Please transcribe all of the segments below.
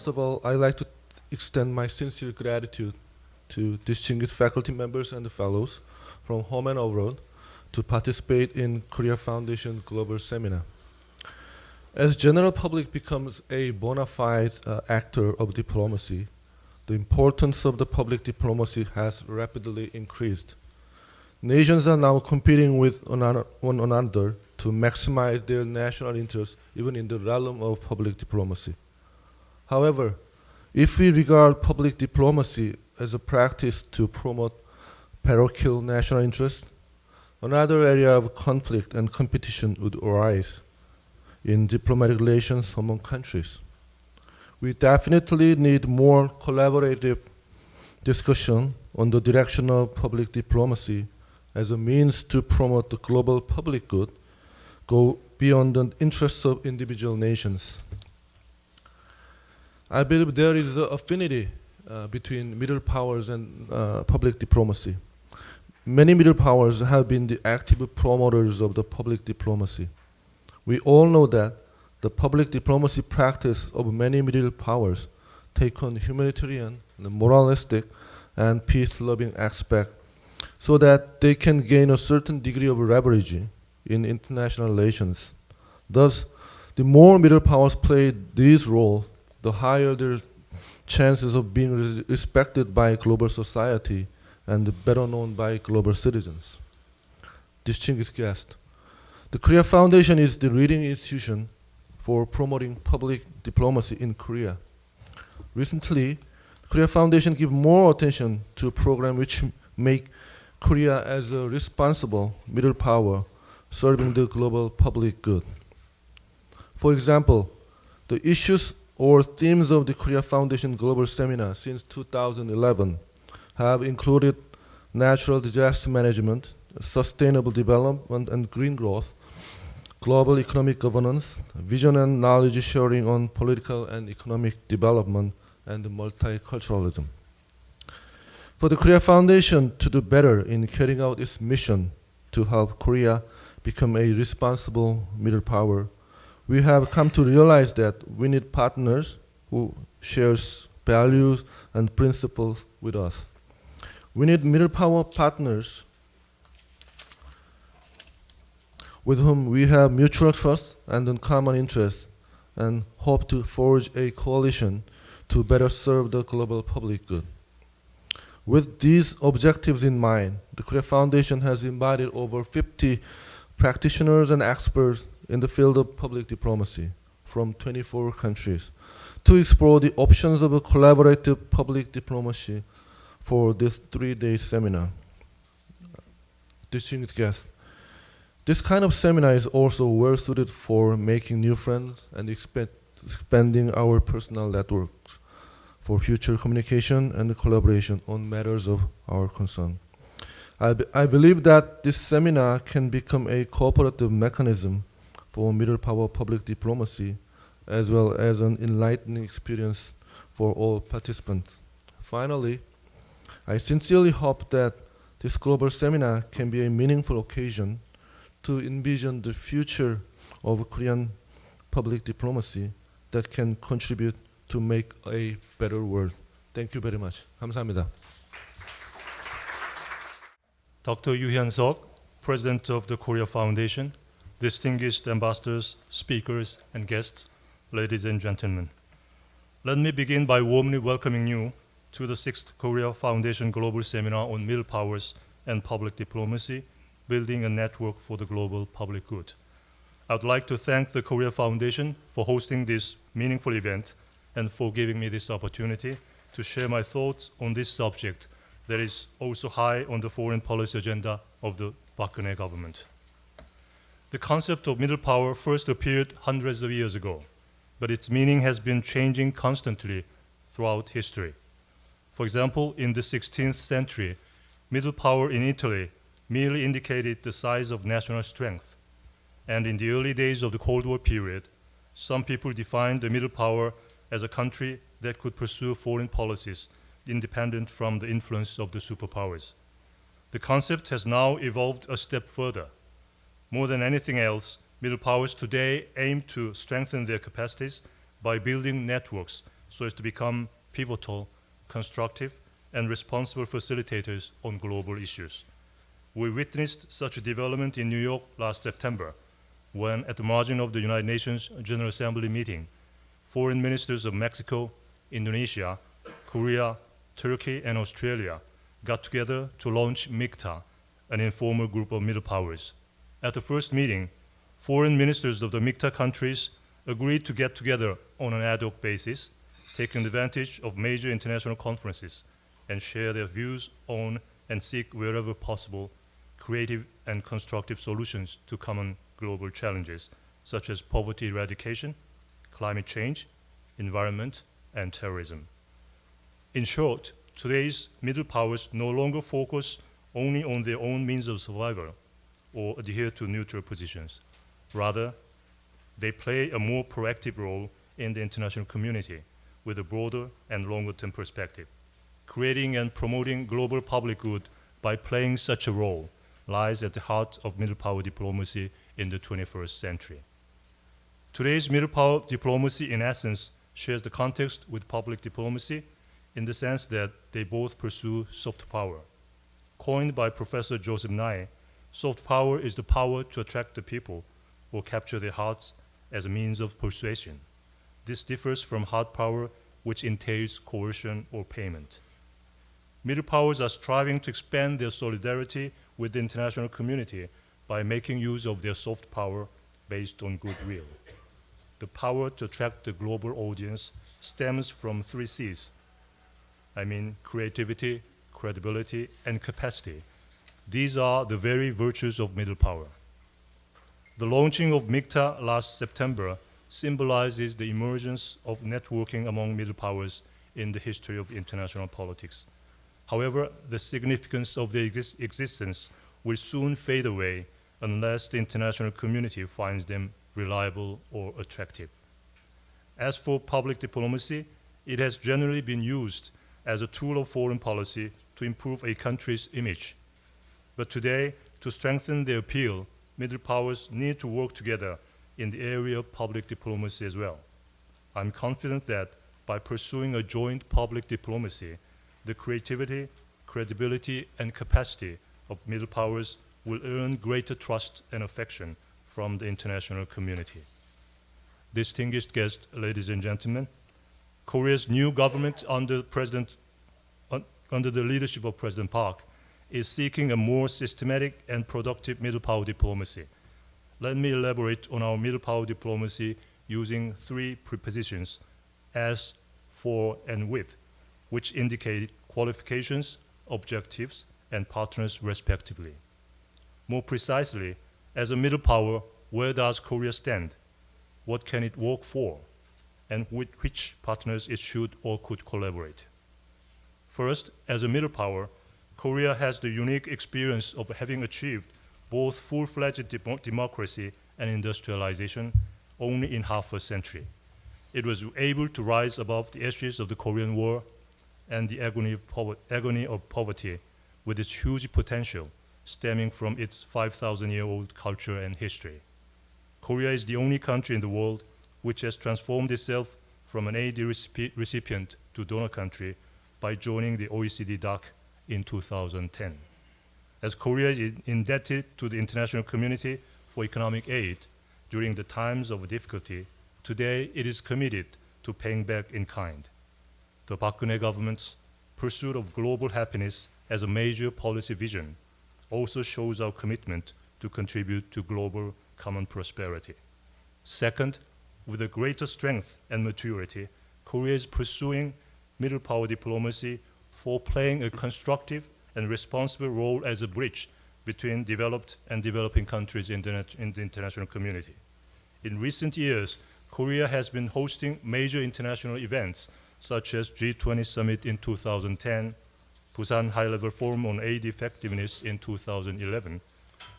First of all, I'd like to extend my sincere gratitude to distinguished faculty members and fellows from home and abroad to participate in Korea Foundation Global Seminar. As general public becomes a bona fide actor of diplomacy, the importance of the public diplomacy has rapidly increased. Nations are now competing with one another to maximize their national interests even in the realm of public diplomacy. However, if we regard public diplomacy as a practice to promote parochial national interests, another area of conflict and competition would arise in diplomatic relations among countries. We definitely need more collaborative discussion on the direction of public diplomacy as a means to promote the global public good, go beyond the interests of individual nations. I believe there is an affinity between middle powers and public diplomacy. Many middle powers have been the active promoters of the public diplomacy. We all know that the public diplomacy practice of many middle powers take on humanitarian, moralistic, and peace-loving aspect so that they can gain a certain degree of leverage in international relations. Thus, the more middle powers play this role, the higher their chances of being respected by global society and better known by global citizens. Distinguished guests, the Korea Foundation is the leading institution for promoting public diplomacy in Korea. Recently, Korea Foundation gives more attention to programs which make Korea as a responsible middle power serving the global public good. For example, the issues or themes of the Korea Foundation Global Seminar since 2011 have included natural disaster management, sustainable development and green growth, global economic governance, vision and knowledge sharing on political and economic development, and multiculturalism. For the Korea Foundation to do better in carrying out its mission to help Korea become a responsible middle power, we have come to realize that we need partners who share values and principles with us. We need middle power partners with whom we have mutual trust and common interests and hope to forge a coalition to better serve the global public good. With these objectives in mind, the Korea Foundation has invited over 50 practitioners and experts in the field of public diplomacy from 24 countries to explore the options of a collaborative public diplomacy for this 3-day seminar. Distinguished guests, this kind of seminar is also well suited for making new friends and expanding our personal networks for future communication and collaboration on matters of our concern. I believe that this seminar can become a cooperative mechanism for middle power public diplomacy as well as an enlightening experience for all participants. Finally, I sincerely hope that this global seminar can be a meaningful occasion to envision the future of Korean public diplomacy that can contribute to make a better world. Thank you very much. 감사합니다. Dr. Hyun-seok, President of the Korea Foundation, distinguished ambassadors, speakers, and guests, ladies and gentlemen. Let me begin by warmly welcoming you to the 6th Korea Foundation Global Seminar on Middle Powers and Public Diplomacy, Building a Network for the Global Public Good. I would like to thank the Korea Foundation for hosting this meaningful event and for giving me this opportunity to share my thoughts on this subject that is also high on the foreign policy agenda of the Park Geun-hye government. The concept of middle power first appeared hundreds of years ago, but its meaning has been changing constantly throughout history. For example, in the 16th century, middle power in Italy merely indicated the size of national strength. And in the early days of the Cold War period, some people defined the middle power as a country that could pursue foreign policies independent from the influence of the superpowers. The concept has now evolved a step further. More than anything else, middle powers today aim to strengthen their capacities by building networks so as to become pivotal, constructive, and responsible facilitators on global issues. We witnessed such a development in New York last September, when at the margin of the United Nations General Assembly meeting, foreign ministers of Mexico, Indonesia, Korea, Turkey, and Australia got together to launch MICTA, an informal group of middle powers. At the first meeting, foreign ministers of the MICTA countries agreed to get together on an ad hoc basis, taking advantage of major international conferences, and share their views on and seek wherever possible creative and constructive solutions to common global challenges, such as poverty eradication, climate change, environment, and terrorism. In short, today's middle powers no longer focus only on their own means of survival or adhere to neutral positions. Rather, they play a more proactive role in the international community with a broader and longer-term perspective. Creating and promoting global public good by playing such a role lies at the heart of middle power diplomacy in the 21st century. Today's middle power diplomacy, in essence, shares the context with public diplomacy in the sense that they both pursue soft power. Coined by Professor Joseph Nye, soft power is the power to attract the people or capture their hearts as a means of persuasion. This differs from hard power, which entails coercion or payment. Middle powers are striving to expand their solidarity with the international community by making use of their soft power based on goodwill. The power to attract the global audience stems from 3 C's. I mean creativity, credibility, and capacity. These are the very virtues of middle power. The launching of MICTA last September symbolizes the emergence of networking among middle powers in the history of international politics. However, the significance of their existence will soon fade away unless the international community finds them reliable or attractive. As for public diplomacy, it has generally been used as a tool of foreign policy to improve a country's image. But today, to strengthen their appeal, middle powers need to work together in the area of public diplomacy as well. I'm confident that by pursuing a joint public diplomacy, the creativity, credibility, and capacity of middle powers will earn greater trust and affection from the international community. Distinguished guests, ladies and gentlemen, Korea's new government under the leadership of President Park is seeking a more systematic and productive middle power diplomacy. Let me elaborate on our middle power diplomacy using 3 prepositions, as, for, and with, which indicate qualifications, objectives, and partners respectively. More precisely, as a middle power, where does Korea stand? What can it work for? And with which partners it should or could collaborate? First, as a middle power, Korea has the unique experience of having achieved both full-fledged democracy and industrialization only in half a century. It was able to rise above the ashes of the Korean War and the agony of poverty with its huge potential stemming from its 5,000-year-old culture and history. Korea is the only country in the world which has transformed itself from an aid recipient to donor country by joining the OECD DAC in 2010. As Korea is indebted to the international community for economic aid during the times of difficulty, today it is committed to paying back in kind. The Park Geun-hye government's pursuit of global happiness as a major policy vision also shows our commitment to contribute to global common prosperity. Second, with a greater strength and maturity, Korea is pursuing middle power diplomacy for playing a constructive and responsible role as a bridge between developed and developing countries in the international community. In recent years, Korea has been hosting major international events such as G20 Summit in 2010, Busan High-Level Forum on Aid Effectiveness in 2011,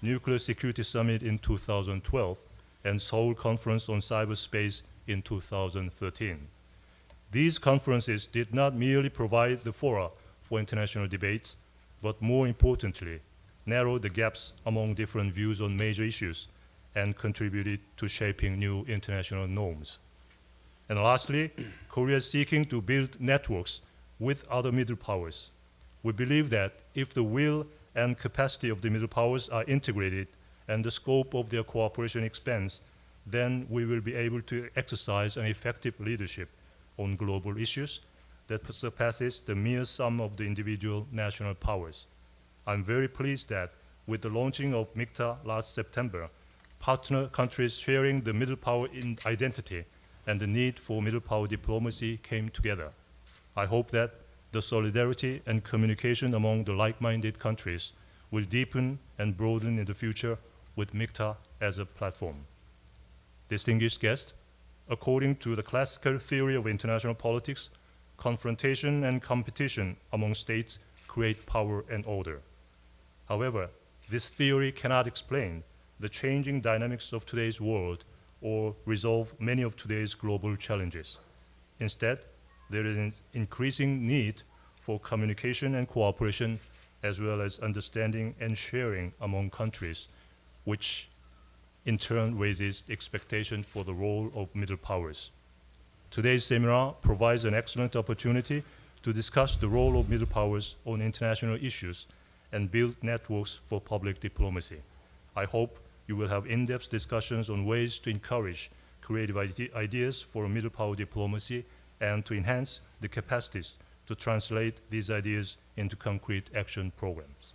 Nuclear Security Summit in 2012, and Seoul Conference on Cyberspace in 2013. These conferences did not merely provide the fora for international debates, but more importantly, narrowed the gaps among different views on major issues and contributed to shaping new international norms. And lastly, Korea is seeking to build networks with other middle powers. We believe that if the will and capacity of the middle powers are integrated and the scope of their cooperation expands, then we will be able to exercise an effective leadership on global issues that surpasses the mere sum of the individual national powers. I'm very pleased that with the launching of MICTA last September, partner countries sharing the middle power in identity and the need for middle power diplomacy came together. I hope that the solidarity and communication among the like-minded countries will deepen and broaden in the future with MICTA as a platform. Distinguished guests, according to the classical theory of international politics, confrontation and competition among states create power and order. However, this theory cannot explain the changing dynamics of today's world or resolve many of today's global challenges. Instead, there is an increasing need for communication and cooperation, as well as understanding and sharing among countries, which in turn raises the expectation for the role of middle powers. Today's seminar provides an excellent opportunity to discuss the role of middle powers on international issues and build networks for public diplomacy. I hope you will have in-depth discussions on ways to encourage creative ideas for middle power diplomacy and to enhance the capacities to translate these ideas into concrete action programs.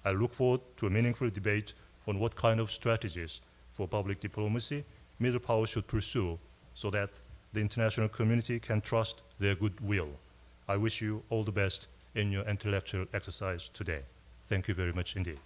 I look forward to a meaningful debate on what kind of strategies for public diplomacy middle powers should pursue so that the international community can trust their goodwill. I wish you all the best in your intellectual exercise today. Thank you very much indeed.